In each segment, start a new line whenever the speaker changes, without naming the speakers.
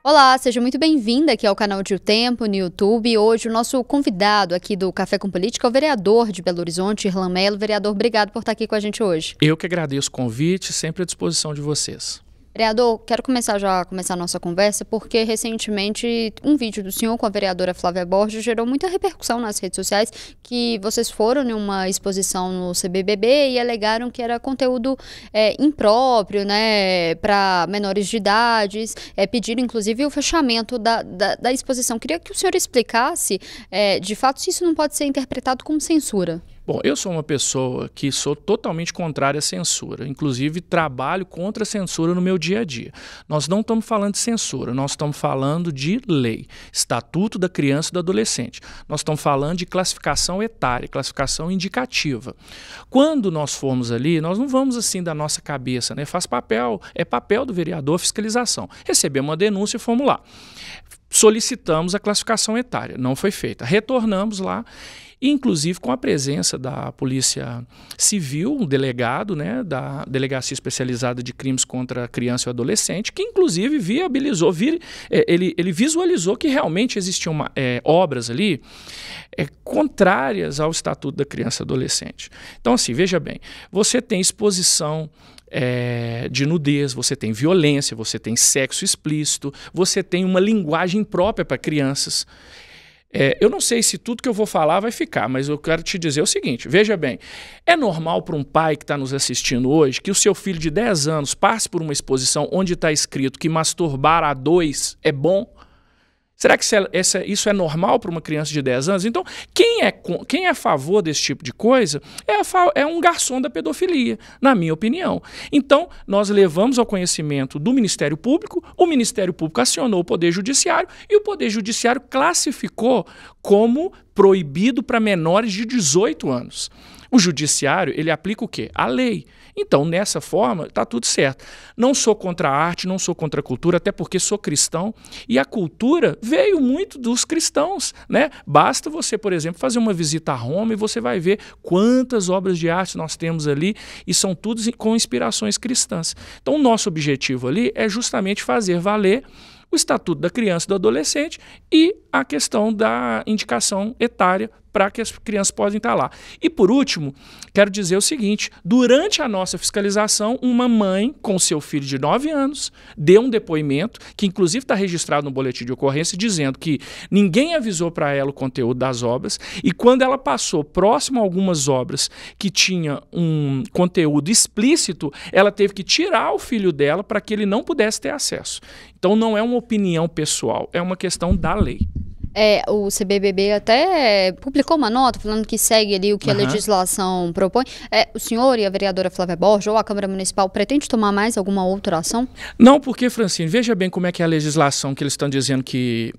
Olá, seja muito bem-vinda aqui ao canal de O Tempo no YouTube. Hoje o nosso convidado aqui do Café com Política é o vereador de Belo Horizonte, Irlan Mello. Vereador, obrigado por estar aqui com a gente hoje.
Eu que agradeço o convite, sempre à disposição de vocês.
Vereador, quero começar a nossa conversa porque recentemente um vídeo do senhor com a vereadora Flávia Borges gerou muita repercussão nas redes sociais, que vocês foram em uma exposição no CBBB e alegaram que era conteúdo impróprio, né, para menores de idades, pediram inclusive o fechamento da exposição. Queria que o senhor explicasse, de fato, se isso não pode ser interpretado como censura.
Bom, eu sou uma pessoa que sou totalmente contrária à censura, inclusive trabalho contra a censura no meu dia a dia. Nós não estamos falando de censura, nós estamos falando de lei, Estatuto da Criança e do Adolescente. Nós estamos falando de classificação etária, classificação indicativa. Quando nós formos ali, nós não vamos assim da nossa cabeça, né? É papel do vereador fiscalização. Recebemos uma denúncia e fomos lá. Solicitamos a classificação etária, não foi feita. Retornamos lá, inclusive com a presença da Polícia Civil, um delegado, né, da Delegacia Especializada de Crimes contra a Criança e o Adolescente, que inclusive ele visualizou que realmente existiam obras ali contrárias ao Estatuto da Criança e Adolescente. Então, assim, veja bem, você tem exposição de nudez, você tem violência, você tem sexo explícito, você tem uma linguagem própria para crianças. Eu não sei se tudo que eu vou falar vai ficar, mas eu quero te dizer o seguinte, veja bem, é normal para um pai que está nos assistindo hoje que o seu filho de 10 anos passe por uma exposição onde está escrito que masturbar a dois é bom? Será que isso é normal para uma criança de 10 anos? Então, quem é a favor desse tipo de coisa é um garçom da pedofilia, na minha opinião. Então, nós levamos ao conhecimento do Ministério Público, o Ministério Público acionou o Poder Judiciário e o Poder Judiciário classificou como proibido para menores de 18 anos. O Judiciário, ele aplica o quê? A lei. Então, nessa forma, está tudo certo. Não sou contra a arte, não sou contra a cultura, até porque sou cristão. E a cultura veio muito dos cristãos, né? Basta você, por exemplo, fazer uma visita a Roma e você vai ver quantas obras de arte nós temos ali e são todas com inspirações cristãs. Então, o nosso objetivo ali é justamente fazer valer o Estatuto da Criança e do Adolescente e a questão da indicação etária para que as crianças possam estar lá. E por último, quero dizer o seguinte, durante a nossa fiscalização, uma mãe com seu filho de 9 anos deu um depoimento, que inclusive está registrado no boletim de ocorrência, dizendo que ninguém avisou para ela o conteúdo das obras e quando ela passou próximo a algumas obras que tinha um conteúdo explícito, ela teve que tirar o filho dela para que ele não pudesse ter acesso. Então não é uma opinião pessoal, é uma questão da lei.
O CBBB até publicou uma nota falando que segue ali o que a legislação propõe. O senhor e a vereadora Flávia Borges ou a Câmara Municipal pretende tomar mais alguma outra ação?
Não, porque, Francine, veja bem como é que é a legislação que eles estão dizendo que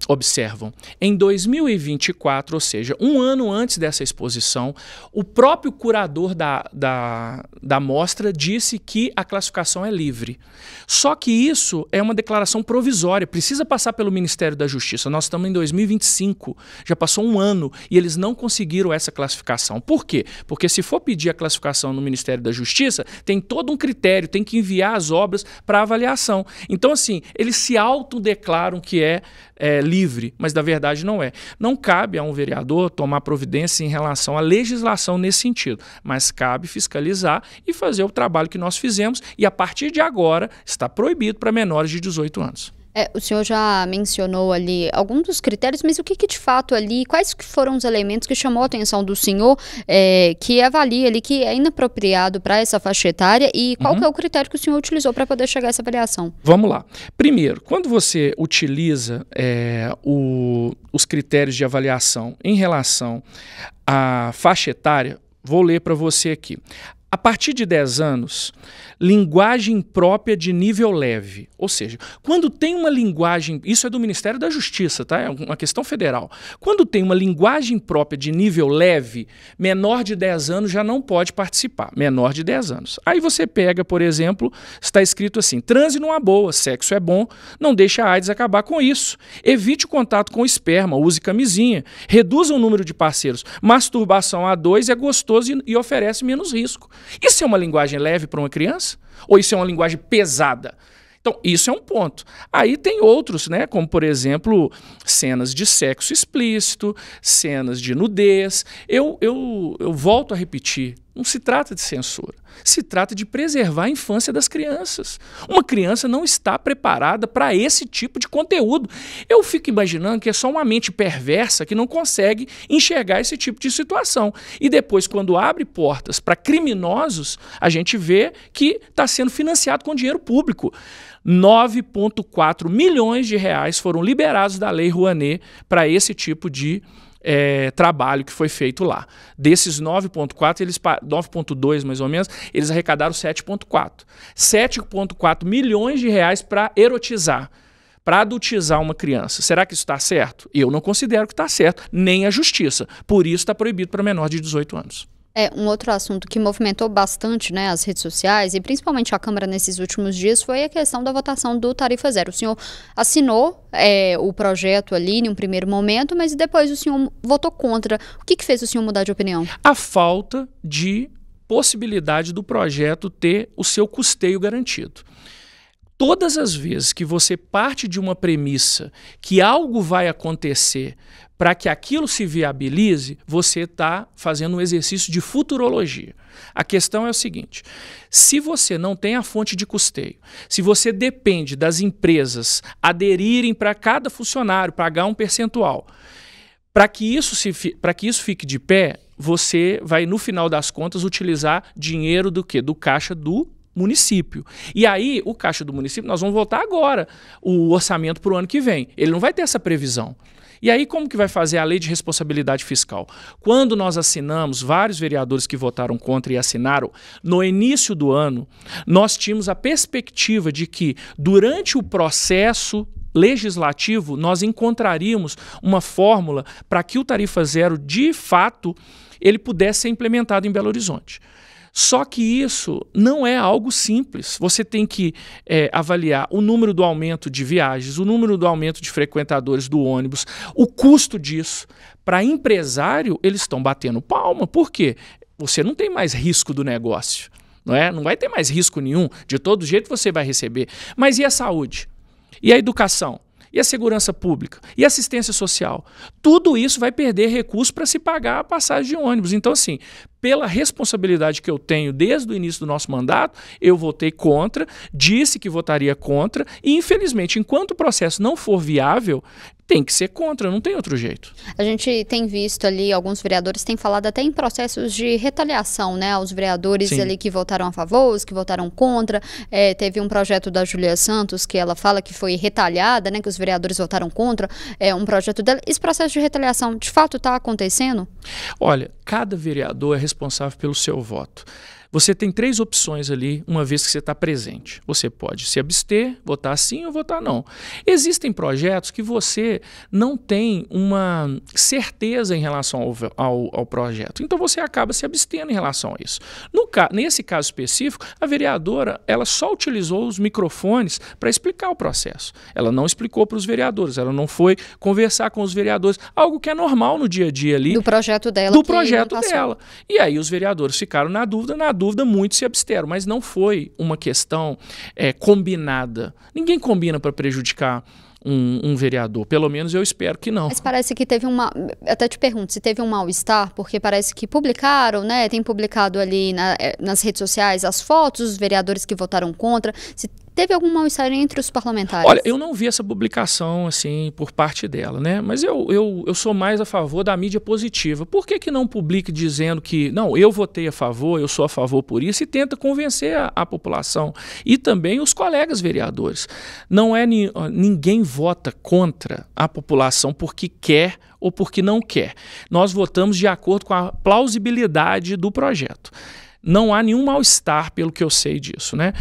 observam. Em 2024, ou seja, um ano antes dessa exposição, o próprio curador da mostra disse que a classificação é livre. Só que isso é uma declaração provisória, precisa passar pelo Ministério da Justiça. Nós estamos em 2025, já passou um ano e eles não conseguiram essa classificação. Por quê? Porque se for pedir a classificação no Ministério da Justiça, tem todo um critério, tem que enviar as obras para avaliação. Então, assim, eles se autodeclaram que é livre, mas na verdade não é. Não cabe a um vereador tomar providência em relação à legislação nesse sentido, mas cabe fiscalizar e fazer o trabalho que nós fizemos e a partir de agora está proibido para menores de 18 anos.
O senhor já mencionou ali alguns dos critérios, mas o que de fato ali, quais que foram os elementos que chamou a atenção do senhor, que avalia ali que é inapropriado para essa faixa etária e qual que é o critério que o senhor utilizou para poder chegar a essa avaliação?
Vamos lá. Primeiro, quando você utiliza os critérios de avaliação em relação à faixa etária, vou ler para você aqui. A partir de 10 anos, linguagem própria de nível leve. Ou seja, quando tem uma linguagem... Isso é do Ministério da Justiça, tá? É uma questão federal. Quando tem uma linguagem própria de nível leve, menor de 10 anos já não pode participar. Menor de 10 anos. Aí você pega, por exemplo, está escrito assim, transe numa boa, sexo é bom, não deixe a AIDS acabar com isso. Evite o contato com o esperma, use camisinha, reduza o número de parceiros. Masturbação a dois é gostoso e oferece menos risco. Isso é uma linguagem leve para uma criança? Ou isso é uma linguagem pesada? Então, Então, isso é um ponto. Aí tem outros, né, como, por exemplo, cenas de sexo explícito, cenas de nudez. Eu volto a repetir, não se trata de censura, se trata de preservar a infância das crianças. Uma criança não está preparada para esse tipo de conteúdo. Eu fico imaginando que é só uma mente perversa que não consegue enxergar esse tipo de situação. E depois, quando abre portas para criminosos, a gente vê que está sendo financiado com dinheiro público. 9,4 milhões de reais foram liberados da Lei Rouanet para esse tipo de trabalho que foi feito lá. Desses 9,4, 9,2 mais ou menos, eles arrecadaram 7,4. 7,4 milhões de reais para erotizar, para adultizar uma criança. Será que isso está certo? Eu não considero que está certo, nem a justiça. Por isso está proibido para menor de 18 anos.
Um outro assunto que movimentou bastante, né, as redes sociais e principalmente a Câmara nesses últimos dias foi a questão da votação do Tarifa Zero. O senhor assinou o projeto ali em um primeiro momento, mas depois o senhor votou contra. O que fez o senhor mudar de opinião?
A falta de possibilidade do projeto ter o seu custeio garantido. Todas as vezes que você parte de uma premissa que algo vai acontecer para que aquilo se viabilize, você está fazendo um exercício de futurologia. A questão é o seguinte: se você não tem a fonte de custeio, se você depende das empresas aderirem para cada funcionário, pagar um percentual, para que isso fique de pé, você vai, no final das contas, utilizar dinheiro do quê? Do caixa do município. E aí, o caixa do município, nós vamos voltar agora o orçamento para o ano que vem. Ele não vai ter essa previsão. E aí, como que vai fazer a lei de responsabilidade fiscal? Quando nós assinamos, vários vereadores que votaram contra e assinaram, no início do ano, nós tínhamos a perspectiva de que, durante o processo legislativo, nós encontraríamos uma fórmula para que o Tarifa Zero, de fato, ele pudesse ser implementado em Belo Horizonte. Só que isso não é algo simples. Você tem que avaliar o número do aumento de viagens, o número do aumento de frequentadores do ônibus, o custo disso. Para empresário, eles estão batendo palma. Por quê? Você não tem mais risco do negócio, não é? Não vai ter mais risco nenhum. De todo jeito você vai receber. Mas e a saúde? E a educação? E a segurança pública? E a assistência social? Tudo isso vai perder recurso para se pagar a passagem de ônibus. Então, assim, pela responsabilidade que eu tenho desde o início do nosso mandato, eu votei contra, disse que votaria contra e, infelizmente, enquanto o processo não for viável, tem que ser contra, não tem outro jeito.
A gente tem visto ali, alguns vereadores têm falado até em processos de retaliação, né, aos vereadores ali que votaram a favor, os que votaram contra. Teve um projeto da Júlia Santos que ela fala que foi retalhada, né, que os vereadores votaram contra, um projeto dela. Esse processo de retaliação, de fato, está acontecendo?
Olha, cada vereador é responsável pelo seu voto. Você tem 3 opções ali, uma vez que você está presente. Você pode se abster, votar sim ou votar não. Existem projetos que você não tem uma certeza em relação ao projeto. Então você acaba se abstendo em relação a isso. Nesse caso específico, a vereadora ela só utilizou os microfones para explicar o processo. Ela não explicou para os vereadores, ela não foi conversar com os vereadores, algo que é normal no dia a dia ali.
Do projeto dela.
Do projeto dela. E aí os vereadores ficaram na dúvida, muitos se absteram, mas não foi uma questão combinada. Ninguém combina para prejudicar um vereador, pelo menos eu espero que não.
Mas parece que teve até te pergunto, se teve um mal-estar, porque parece que publicaram, né, tem publicado ali nas redes sociais as fotos dos vereadores que votaram contra, se teve algum mal-estar entre os parlamentares?
Olha, eu não vi essa publicação assim por parte dela, né? Mas eu sou mais a favor da mídia positiva. Por que não publique dizendo que, não, eu votei a favor, eu sou a favor por isso, e tenta convencer a população e também os colegas vereadores. Não é ninguém vota contra a população porque quer ou porque não quer. Nós votamos de acordo com a plausibilidade do projeto. Não há nenhum mal-estar, pelo que eu sei disso, né?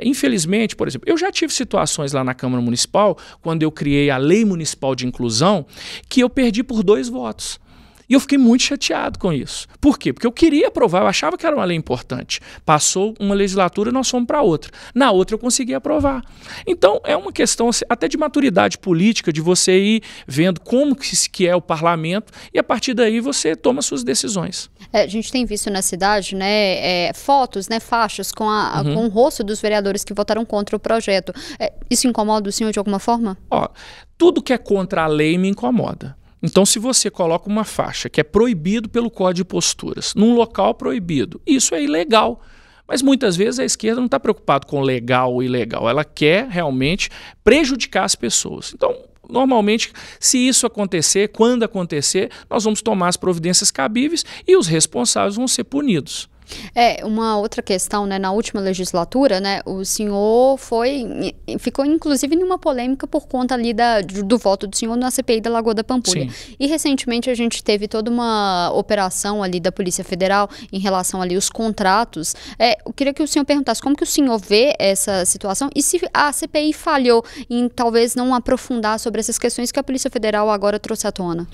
Infelizmente, por exemplo, eu já tive situações lá na Câmara Municipal, quando eu criei a Lei Municipal de Inclusão, que eu perdi por 2 votos. E eu fiquei muito chateado com isso. Por quê? Porque eu queria aprovar, eu achava que era uma lei importante. Passou uma legislatura, nós fomos para outra. Na outra eu consegui aprovar. Então é uma questão até de maturidade política, de você ir vendo como que é o parlamento e a partir daí você toma suas decisões.
A gente tem visto na cidade, né, fotos, né, faixas com o rosto dos vereadores que votaram contra o projeto. Isso incomoda o senhor de alguma forma?
Ó, tudo que é contra a lei me incomoda. Então, se você coloca uma faixa que é proibido pelo Código de Posturas, num local proibido, isso é ilegal. Mas muitas vezes a esquerda não está preocupada com legal ou ilegal, ela quer realmente prejudicar as pessoas. Então, normalmente, se isso acontecer, quando acontecer, nós vamos tomar as providências cabíveis e os responsáveis vão ser punidos.
Uma outra questão, né, na última legislatura, né, o senhor ficou inclusive numa polêmica por conta ali do voto do senhor na CPI da Lagoa da Pampulha.
Sim.
E recentemente a gente teve toda uma operação ali da Polícia Federal em relação ali aos contratos. Eu queria que o senhor perguntasse como que o senhor vê essa situação e se a CPI falhou em talvez não aprofundar sobre essas questões que a Polícia Federal agora trouxe à tona.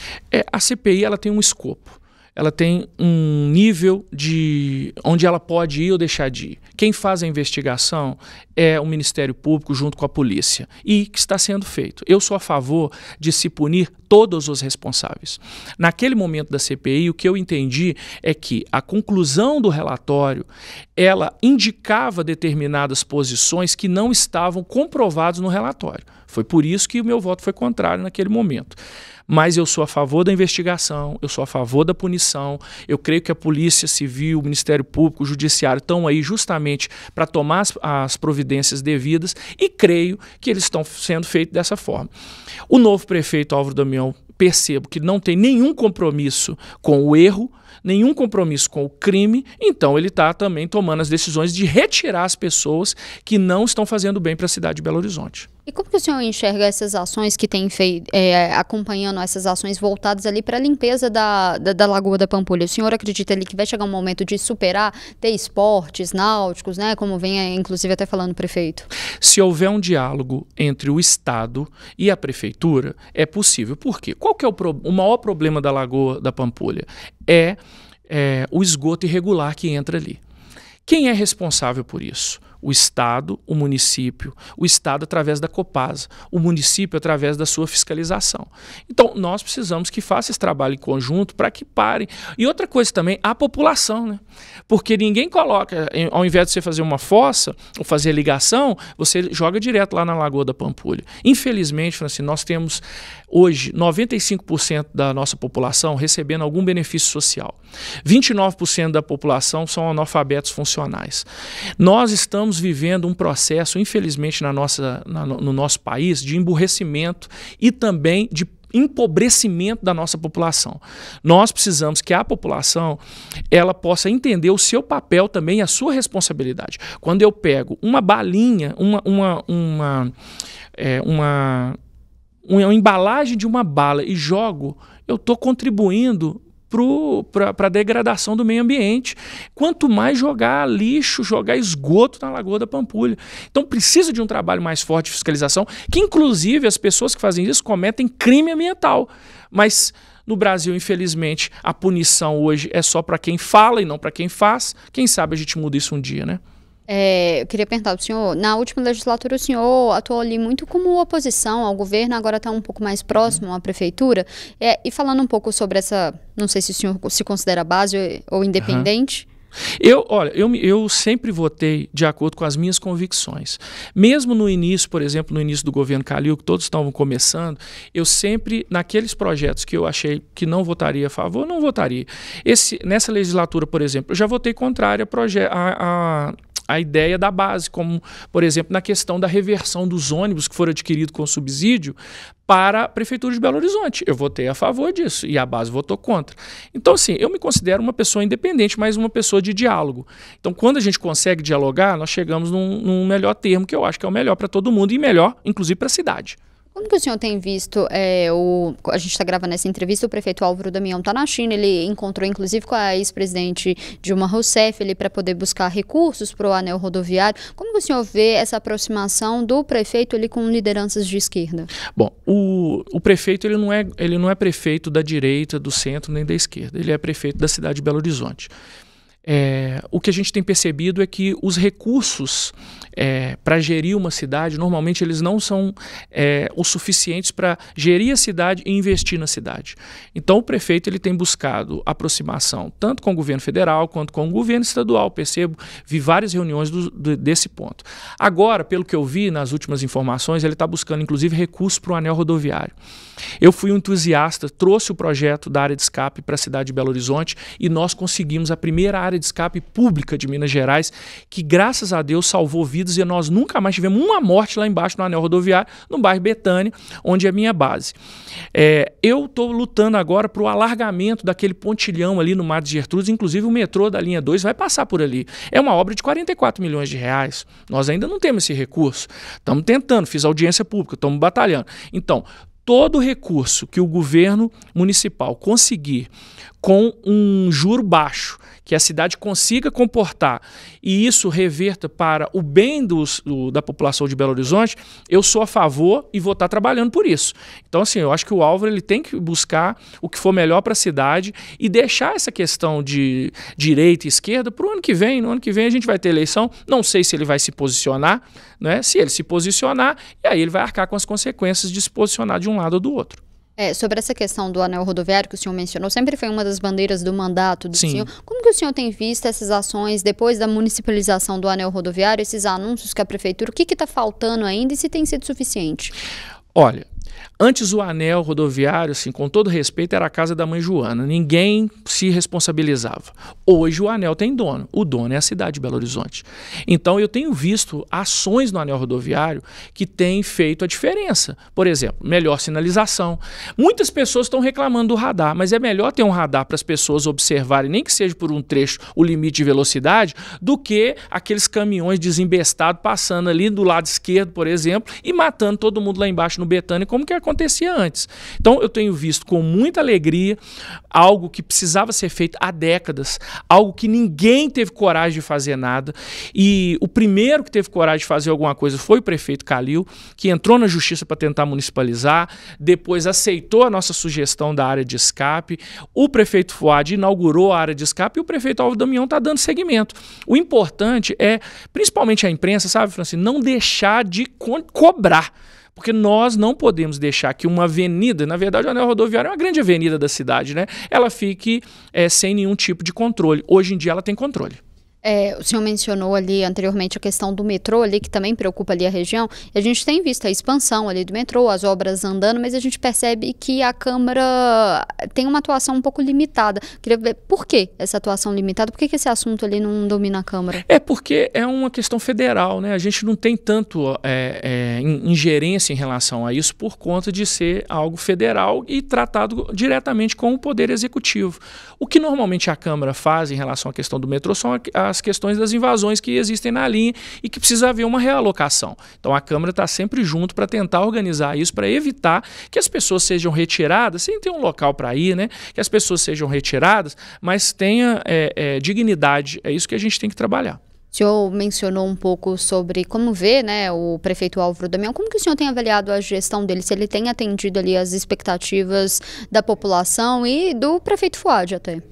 A CPI ela tem um escopo. Ela tem um nível de onde ela pode ir ou deixar de ir. Quem faz a investigação é o Ministério Público junto com a polícia e que está sendo feito. Eu sou a favor de se punir todos os responsáveis. Naquele momento da CPI, o que eu entendi é que a conclusão do relatório, ela indicava determinadas posições que não estavam comprovadas no relatório. Foi por isso que o meu voto foi contrário naquele momento. Mas eu sou a favor da investigação, eu sou a favor da punição, eu creio que a Polícia Civil, o Ministério Público, o Judiciário estão aí justamente para tomar as providências devidas e creio que eles estão sendo feitos dessa forma. O novo prefeito Álvaro Damião, percebo que não tem nenhum compromisso com o erro, nenhum compromisso com o crime, então ele está também tomando as decisões de retirar as pessoas que não estão fazendo bem para a cidade de Belo Horizonte.
E como que o senhor enxerga essas ações que tem feito, acompanhando essas ações voltadas ali para a limpeza da Lagoa da Pampulha? O senhor acredita ali que vai chegar um momento de superar, ter esportes náuticos, né, como vem inclusive até falando o prefeito?
Se houver um diálogo entre o Estado e a Prefeitura, é possível. Por quê? Qual que é o maior problema da Lagoa da Pampulha? É o esgoto irregular que entra ali. Quem é responsável por isso? O Estado, o município, o Estado através da Copasa, o município através da sua fiscalização. Então, nós precisamos que faça esse trabalho em conjunto para que parem. E outra coisa também, a população, né? Porque ninguém coloca, ao invés de você fazer uma fossa ou fazer ligação, você joga direto lá na Lagoa da Pampulha. Infelizmente, Francine, nós temos hoje 95% da nossa população recebendo algum benefício social. 29% da população são analfabetos funcionais. Nós estamos vivendo um processo, infelizmente, no nosso país, de emburrecimento e também de empobrecimento da nossa população. Nós precisamos que a população ela possa entender o seu papel também e a sua responsabilidade. Quando eu pego uma balinha, uma embalagem de uma bala e jogo, eu estou contribuindo para a degradação do meio ambiente. Quanto mais jogar lixo, jogar esgoto na Lagoa da Pampulha. Então precisa de um trabalho mais forte de fiscalização, que inclusive as pessoas que fazem isso cometem crime ambiental. Mas no Brasil, infelizmente, a punição hoje é só para quem fala e não para quem faz. Quem sabe a gente muda isso um dia, né?
Eu queria perguntar pro senhor, na última legislatura o senhor atuou ali muito como oposição ao governo, agora está um pouco mais próximo à prefeitura, e falando um pouco sobre essa, não sei se o senhor se considera base ou independente.
Eu sempre votei de acordo com as minhas convicções. Mesmo no início, por exemplo, no início do governo Calil, que todos estavam começando, eu sempre, naqueles projetos que eu achei que não votaria a favor, não votaria. Nessa legislatura, por exemplo, eu já votei contrário a ideia da base, como, por exemplo, na questão da reversão dos ônibus que foram adquiridos com subsídio para a Prefeitura de Belo Horizonte. Eu votei a favor disso e a base votou contra. Então, assim, eu me considero uma pessoa independente, mas uma pessoa de diálogo. Então, quando a gente consegue dialogar, nós chegamos num melhor termo, que eu acho que é o melhor para todo mundo e melhor, inclusive, para a cidade.
Como que o senhor tem visto, a gente está gravando essa entrevista, o prefeito Álvaro Damião está na China, ele encontrou inclusive com a ex-presidente Dilma Rousseff para poder buscar recursos para o anel rodoviário. Como que o senhor vê essa aproximação do prefeito ali com lideranças de esquerda?
Bom, o prefeito ele não é prefeito da direita, do centro nem da esquerda, ele é prefeito da cidade de Belo Horizonte. O que a gente tem percebido é que os recursos para gerir uma cidade, normalmente eles não são os suficientes para gerir a cidade e investir na cidade. Então o prefeito ele tem buscado aproximação tanto com o governo federal quanto com o governo estadual. Vi várias reuniões desse ponto. Agora, pelo que eu vi nas últimas informações, ele está buscando inclusive recursos para o anel rodoviário. Eu fui um entusiasta, trouxe o projeto da área de escape para a cidade de Belo Horizonte e nós conseguimos a primeira área de escape pública de Minas Gerais, que graças a Deus salvou vidas e nós nunca mais tivemos uma morte lá embaixo no anel rodoviário, no bairro Betânia, onde é a minha base. Eu estou lutando agora para o alargamento daquele pontilhão ali no Mar de Gertrudes, inclusive o metrô da linha 2 vai passar por ali. É uma obra de 44 milhões de reais, nós ainda não temos esse recurso, estamos tentando, fiz audiência pública, estamos batalhando. Então, todo recurso que o governo municipal conseguir com um juro baixo, que a cidade consiga comportar e isso reverta para o bem da população de Belo Horizonte, eu sou a favor e vou estar trabalhando por isso. Então, assim, eu acho que o Álvaro ele tem que buscar o que for melhor para a cidade e deixar essa questão de direita e esquerda para o ano que vem. No ano que vem a gente vai ter eleição, não sei se ele vai se posicionar, né? Se ele se posicionar, e aí ele vai arcar com as consequências de se posicionar de um lado ou do outro.
Sobre essa questão do anel rodoviário que o senhor mencionou, sempre foi uma das bandeiras do mandato do
Sim.
senhor. Como que o senhor tem visto essas ações depois da municipalização do anel rodoviário, esses anúncios que a prefeitura, o que está faltando ainda e se tem sido suficiente?
Olha, antes o anel rodoviário, assim, com todo respeito, era a casa da mãe Joana. Ninguém se responsabilizava. Hoje o anel tem dono. O dono é a cidade de Belo Horizonte. Então eu tenho visto ações no anel rodoviário que têm feito a diferença. Por exemplo, melhor sinalização. Muitas pessoas estão reclamando do radar, mas é melhor ter um radar para as pessoas observarem, nem que seja por um trecho, o limite de velocidade, do que aqueles caminhões desembestados passando ali do lado esquerdo, por exemplo, e matando todo mundo lá embaixo no Betânia, como que acontecia antes. Então eu tenho visto com muita alegria algo que precisava ser feito há décadas, algo que ninguém teve coragem de fazer nada, e o primeiro que teve coragem de fazer alguma coisa foi o prefeito Calil, que entrou na justiça para tentar municipalizar, depois aceitou a nossa sugestão da área de escape, o prefeito Fuad inaugurou a área de escape e o prefeito Álvaro Damião está dando seguimento. O importante é, principalmente a imprensa, sabe, Francisco, não deixar de cobrar. Porque nós não podemos deixar que uma avenida, na verdade o anel rodoviário é uma grande avenida da cidade, né? Ela fique sem nenhum tipo de controle. Hoje em dia ela tem controle.
O senhor mencionou ali anteriormente a questão do metrô ali, que também preocupa ali a região. E a gente tem visto a expansão ali do metrô, as obras andando, mas a gente percebe que a Câmara tem uma atuação um pouco limitada. Queria ver por que essa atuação limitada, por que esse assunto ali não domina a Câmara?
É porque é uma questão federal, né? A gente não tem tanto ingerência em relação a isso por conta de ser algo federal e tratado diretamente com o Poder Executivo. O que normalmente a Câmara faz em relação à questão do metrô são as questões das invasões que existem na linha e que precisa haver uma realocação. Então a Câmara está sempre junto para tentar organizar isso, para evitar que as pessoas sejam retiradas, sem ter um local para ir, né? Que as pessoas sejam retiradas, mas tenha dignidade. É isso que a gente tem que trabalhar.
O senhor mencionou um pouco sobre como vê, né, o prefeito Álvaro Damião. Como que o senhor tem avaliado a gestão dele? Se ele tem atendido ali as expectativas da população e do prefeito Fuad até?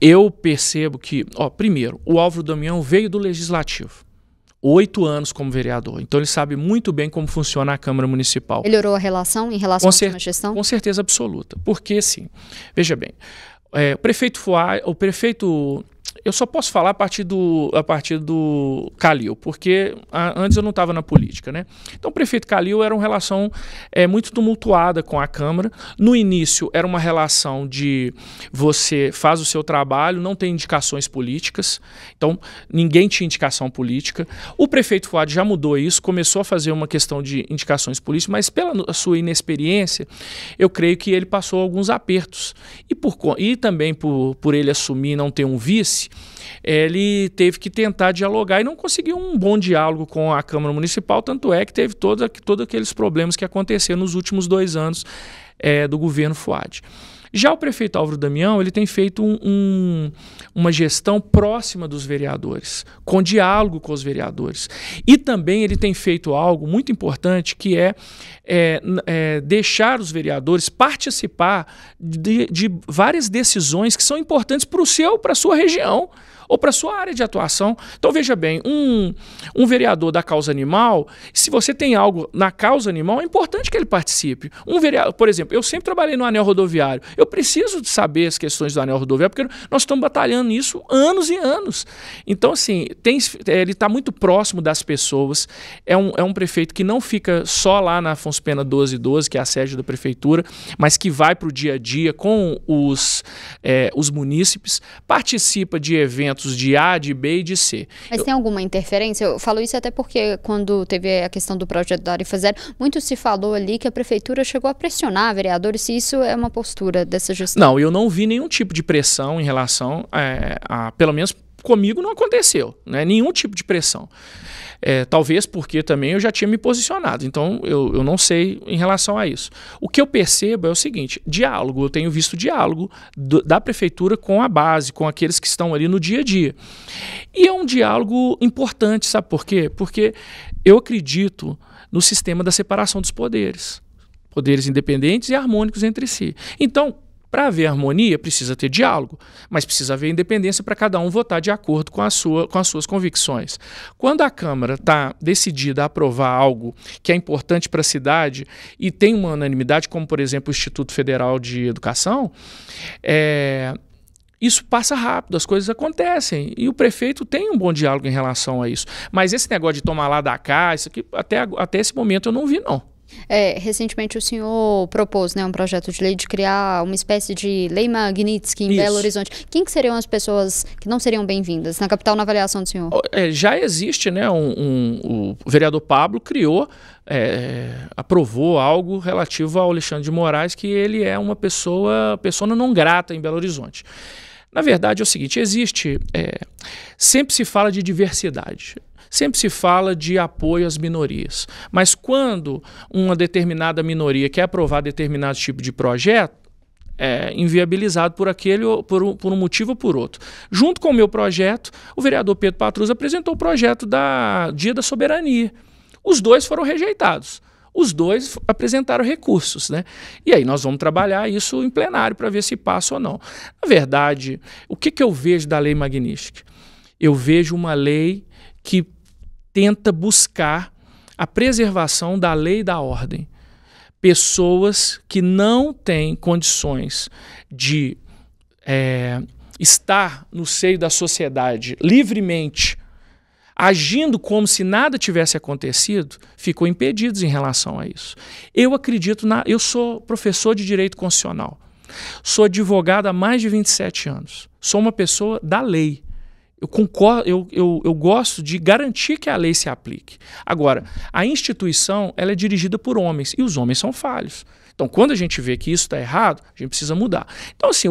Eu percebo que, primeiro, o Álvaro Damião veio do Legislativo. 8 anos como vereador. Então ele sabe muito bem como funciona a Câmara Municipal.
Melhorou a relação em relação à última gestão?
Com certeza absoluta. Porque, sim, veja bem, o prefeito eu só posso falar a partir do Calil, porque antes eu não estava na política, né? Então o prefeito Calil era uma relação muito tumultuada com a Câmara. No início era uma relação de você faz o seu trabalho, não tem indicações políticas, então ninguém tinha indicação política. O prefeito Fuad já mudou isso, começou a fazer uma questão de indicações políticas, mas pela sua inexperiência, eu creio que ele passou alguns apertos. E também por ele assumir não ter um vice, ele teve que tentar dialogar e não conseguiu um bom diálogo com a Câmara Municipal, tanto é que teve todos aqueles problemas que aconteceram nos últimos 2 anos do governo Fuad. Já o prefeito Álvaro Damião, ele tem feito uma gestão próxima dos vereadores, com diálogo com os vereadores. E também ele tem feito algo muito importante, que é deixar os vereadores participar de várias decisões que são importantes para a sua região ou para a sua área de atuação. Então, veja bem, um vereador da causa animal, se você tem algo na causa animal, é importante que ele participe. Um vereador, por exemplo, eu sempre trabalhei no anel rodoviário, eu preciso de saber as questões do anel rodoviário, porque nós estamos batalhando nisso anos e anos. Então, assim, ele está muito próximo das pessoas, é um prefeito que não fica só lá na Afonso Pena 1212, que é a sede da prefeitura, mas que vai para o dia a dia com os munícipes, participa de eventos de A, de B e de C.
Mas tem alguma interferência? Eu falo isso até porque quando teve a questão do projeto da Tarifa Zero, muito se falou ali que a prefeitura chegou a pressionar vereadores, se isso é uma postura dessa gestão.
Não, eu não vi nenhum tipo de pressão em relação pelo menos comigo não aconteceu, né? Nenhum tipo de pressão. Talvez porque também eu já tinha me posicionado, então eu não sei em relação a isso. O que eu percebo é o seguinte, diálogo, eu tenho visto diálogo da prefeitura com a base, com aqueles que estão ali no dia a dia. E é um diálogo importante, sabe por quê? Porque eu acredito no sistema da separação dos poderes independentes e harmônicos entre si. Então, para haver harmonia, precisa ter diálogo, mas precisa haver independência para cada um votar de acordo com as suas convicções. Quando a Câmara está decidida a aprovar algo que é importante para a cidade e tem uma unanimidade, como, por exemplo, o Instituto Federal de Educação, isso passa rápido, as coisas acontecem e o prefeito tem um bom diálogo em relação a isso. Mas esse negócio de tomar lá da cá, isso aqui, até esse momento eu não vi, não.
Recentemente o senhor propôs, né, um projeto de lei de criar uma espécie de lei Magnitsky em Belo Horizonte. Quem que seriam as pessoas que não seriam bem-vindas na capital, na avaliação do senhor?
Já existe, né, o vereador Pablo criou, aprovou algo relativo ao Alexandre de Moraes, que ele é uma pessoa não grata em Belo Horizonte. Na verdade é o seguinte, sempre se fala de diversidade. Sempre se fala de apoio às minorias, mas quando uma determinada minoria quer aprovar determinado tipo de projeto, é inviabilizado por um motivo ou por outro. Junto com o meu projeto, o vereador Pedro Patrus apresentou o projeto da Dia da Soberania. Os dois foram rejeitados. Os dois apresentaram recursos, né? E aí nós vamos trabalhar isso em plenário para ver se passa ou não. Na verdade, o que eu vejo da lei Magnitsky? Eu vejo uma lei que tenta buscar a preservação da lei e da ordem. Pessoas que não têm condições de estar no seio da sociedade livremente, agindo como se nada tivesse acontecido, ficam impedidos em relação a isso. Eu acredito eu sou professor de Direito Constitucional, sou advogado há mais de 27 anos, sou uma pessoa da lei. Eu concordo, eu gosto de garantir que a lei se aplique. Agora, a instituição ela é dirigida por homens e os homens são falhos. Então, quando a gente vê que isso está errado, a gente precisa mudar. Então, assim,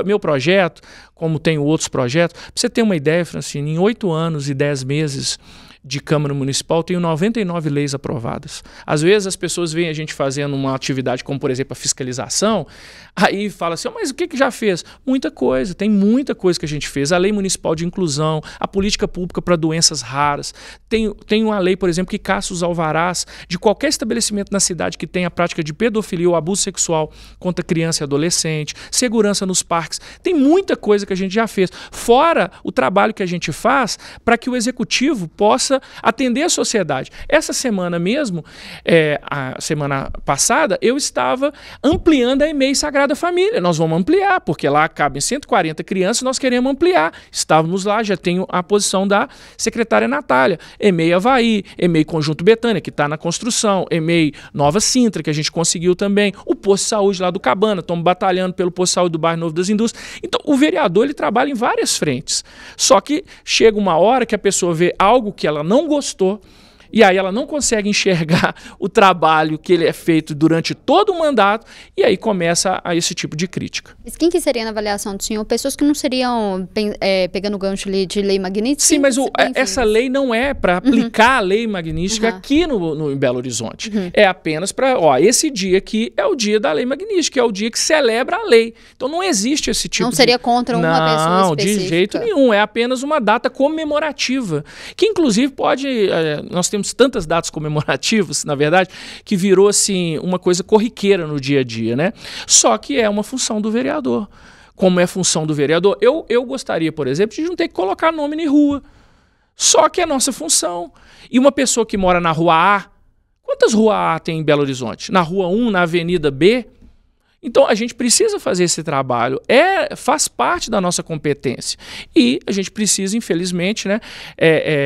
meu projeto, como tenho outros projetos, para você ter uma ideia, Francine, em 8 anos e 10 meses de Câmara Municipal, tenho 99 leis aprovadas. Às vezes as pessoas veem a gente fazendo uma atividade como, por exemplo, a fiscalização, aí fala assim, mas o que já fez? Muita coisa, tem muita coisa que a gente fez. A Lei Municipal de Inclusão, a política pública para doenças raras, tem uma lei, por exemplo, que caça os alvarás de qualquer estabelecimento na cidade que tenha a prática de pedofilia ou abuso sexual contra criança e adolescente, segurança nos parques. Tem muita coisa que a gente já fez, fora o trabalho que a gente faz para que o executivo possa atender a sociedade. Essa semana mesmo, a semana passada, eu estava ampliando a EMEI Sagrada Família. Nós vamos ampliar, porque lá cabem 140 crianças, nós queremos ampliar. Estávamos lá, já tenho a posição da secretária Natália. EMEI Havaí, EMEI Conjunto Betânia, que está na construção, EMEI Nova Sintra, que a gente conseguiu também, o posto de saúde lá do Cabana, estamos batalhando pelo posto de saúde do bairro Novo das Indústrias. Então, o vereador, ele trabalha em várias frentes. Só que chega uma hora que a pessoa vê algo que ela não gostou, E aí ela não consegue enxergar o trabalho que ele é feito durante todo o mandato e aí começa a esse tipo de crítica.
Mas quem que seria na avaliação do senhor? Pessoas que não seriam, pegando o gancho ali de lei magnífica?
Sim, mas essa lei não é para aplicar a lei magnífica aqui em Belo Horizonte. É apenas para, esse dia aqui é o dia da lei magnífica, é o dia que celebra a lei. Então não existe esse tipo
Não seria contra uma pessoa específica?
Não, de jeito nenhum. É apenas uma data comemorativa, que inclusive nós temos tantas datas comemorativas, na verdade, que virou assim uma coisa corriqueira no dia a dia, né? Só que é uma função do vereador. Como é função do vereador, eu gostaria, por exemplo, de não ter que colocar nome em rua. Só que é nossa função. E uma pessoa que mora na rua A, quantas ruas A tem em Belo Horizonte? Na rua 1, na avenida B? Então, a gente precisa fazer esse trabalho, faz parte da nossa competência. E a gente precisa, infelizmente, né,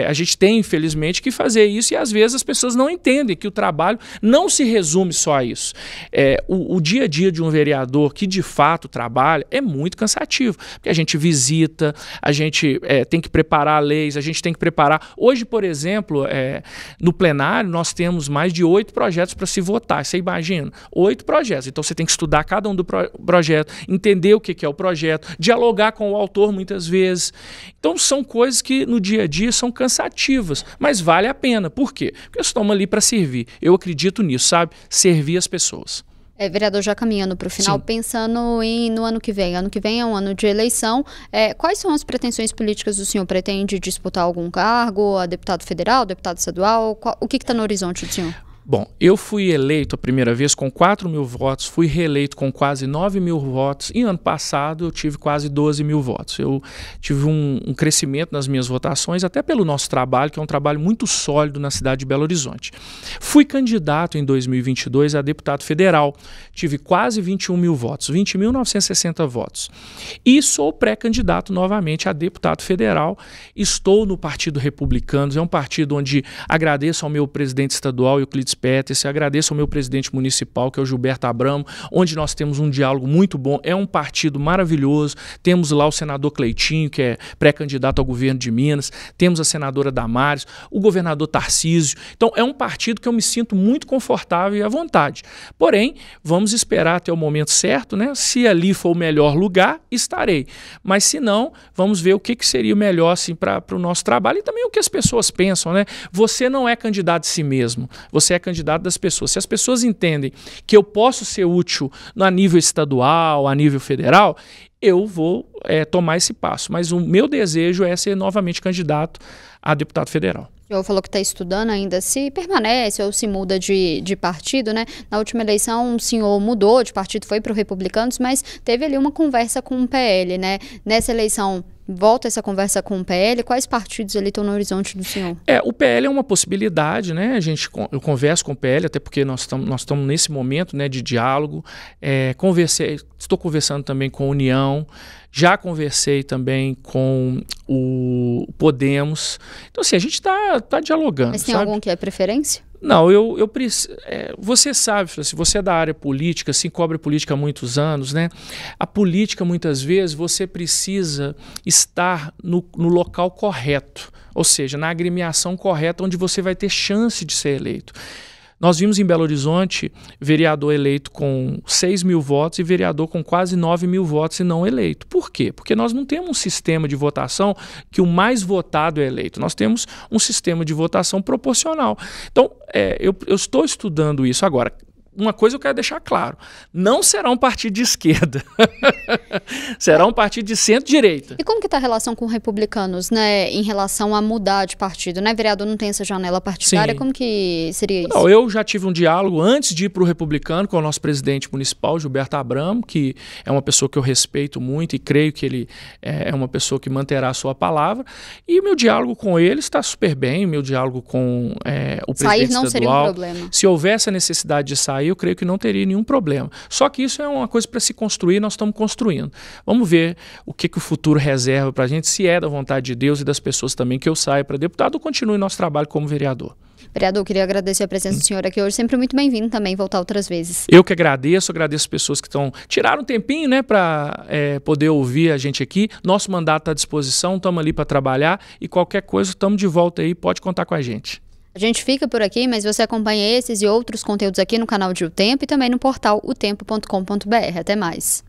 a gente tem, infelizmente, que fazer isso e, às vezes, as pessoas não entendem que o trabalho não se resume só a isso. O dia a dia de um vereador que, de fato, trabalha é muito cansativo, porque a gente visita, a gente tem que preparar leis, a gente tem que preparar... Hoje, por exemplo, no plenário, nós temos mais de 8 projetos para se votar. Você imagina? 8 projetos. Então, você tem que estudar cada um do projeto, entender o que é o projeto, dialogar com o autor muitas vezes. Então são coisas que no dia a dia são cansativas, mas vale a pena. Por quê? Porque estamos ali para servir. Eu acredito nisso, sabe? Servir as pessoas.
Vereador, já caminhando para o final, sim, pensando no ano que vem. Ano que vem é um ano de eleição. Quais são as pretensões políticas do senhor? Pretende disputar algum cargo, a deputado federal, deputado estadual? O que está no horizonte do senhor?
Bom, eu fui eleito a primeira vez com 4.000 votos, fui reeleito com quase 9.000 votos e ano passado eu tive quase 12.000 votos. Eu tive um crescimento nas minhas votações, até pelo nosso trabalho, que é um trabalho muito sólido na cidade de Belo Horizonte. Fui candidato em 2022 a deputado federal, tive quase 21.000 votos, 20.960 votos. E sou pré-candidato novamente a deputado federal, estou no Partido Republicano, é um partido onde agradeço ao meu presidente estadual, Euclides Peters, agradeço ao meu presidente municipal, que é o Gilberto Abramo, onde nós temos um diálogo muito bom, é um partido maravilhoso, temos lá o senador Cleitinho, que é pré-candidato ao governo de Minas, temos a senadora Damares, o governador Tarcísio, então é um partido que eu me sinto muito confortável e à vontade. Porém, vamos esperar até o momento certo, né? Se ali for o melhor lugar, estarei. Mas se não, vamos ver o que seria o melhor assim, para o nosso trabalho e também o que as pessoas pensam, né? Você não é candidato de si mesmo, você é candidato das pessoas. Se as pessoas entendem que eu posso ser útil a nível estadual, a nível federal, eu vou tomar esse passo. Mas o meu desejo é ser novamente candidato a deputado federal.
O senhor falou que está estudando ainda, se permanece ou se muda de partido, né? Na última eleição o senhor mudou de partido, foi para o Republicanos, mas teve ali uma conversa com o PL, né? Nessa eleição, volta essa conversa com o PL, quais partidos ali estão no horizonte do senhor?
O PL é uma possibilidade, né? Eu converso com o PL, até porque nós estamos nesse momento, né, de diálogo. Estou conversando também com a União, já conversei também com o Podemos. Então, assim, a gente está dialogando.
Mas tem algum que é preferência?
Não, você sabe, se você é da área política, assim, cobre política há muitos anos, né? A política, muitas vezes, você precisa estar no local correto, ou seja, na agremiação correta, onde você vai ter chance de ser eleito. Nós vimos em Belo Horizonte vereador eleito com 6.000 votos e vereador com quase 9.000 votos e não eleito. Por quê? Porque nós não temos um sistema de votação que o mais votado é eleito. Nós temos um sistema de votação proporcional. Então, eu estou estudando isso agora. Uma coisa eu quero deixar claro, não será um partido de esquerda, será um partido de centro-direita.
E como que está a relação com Republicanos, né, em relação a mudar de partido, né? Vereador não tem essa janela partidária, sim, como que seria isso?
Não, eu já tive um diálogo antes de ir para o Republicano com o nosso presidente municipal, Gilberto Abramo, que é uma pessoa que eu respeito muito e creio que ele é uma pessoa que manterá a sua palavra, e o meu diálogo com ele está super bem, o meu diálogo com o presidente estadual. Sair não seria um problema. Se houver essa necessidade de sair, eu creio que não teria nenhum problema. Só que isso é uma coisa para se construir, nós estamos construindo. Vamos ver o que o futuro reserva para a gente, se é da vontade de Deus e das pessoas também que eu saia para deputado ou continue nosso trabalho como vereador.
Vereador, queria agradecer a presença do senhor aqui hoje, sempre muito bem-vindo também, voltar outras vezes.
Eu que agradeço as pessoas que tiraram um tempinho, né, para poder ouvir a gente aqui. Nosso mandato está à disposição, estamos ali para trabalhar e qualquer coisa, estamos de volta aí, pode contar com a gente.
A gente fica por aqui, mas você acompanha esses e outros conteúdos aqui no canal de O Tempo e também no portal otempo.com.br. Até mais.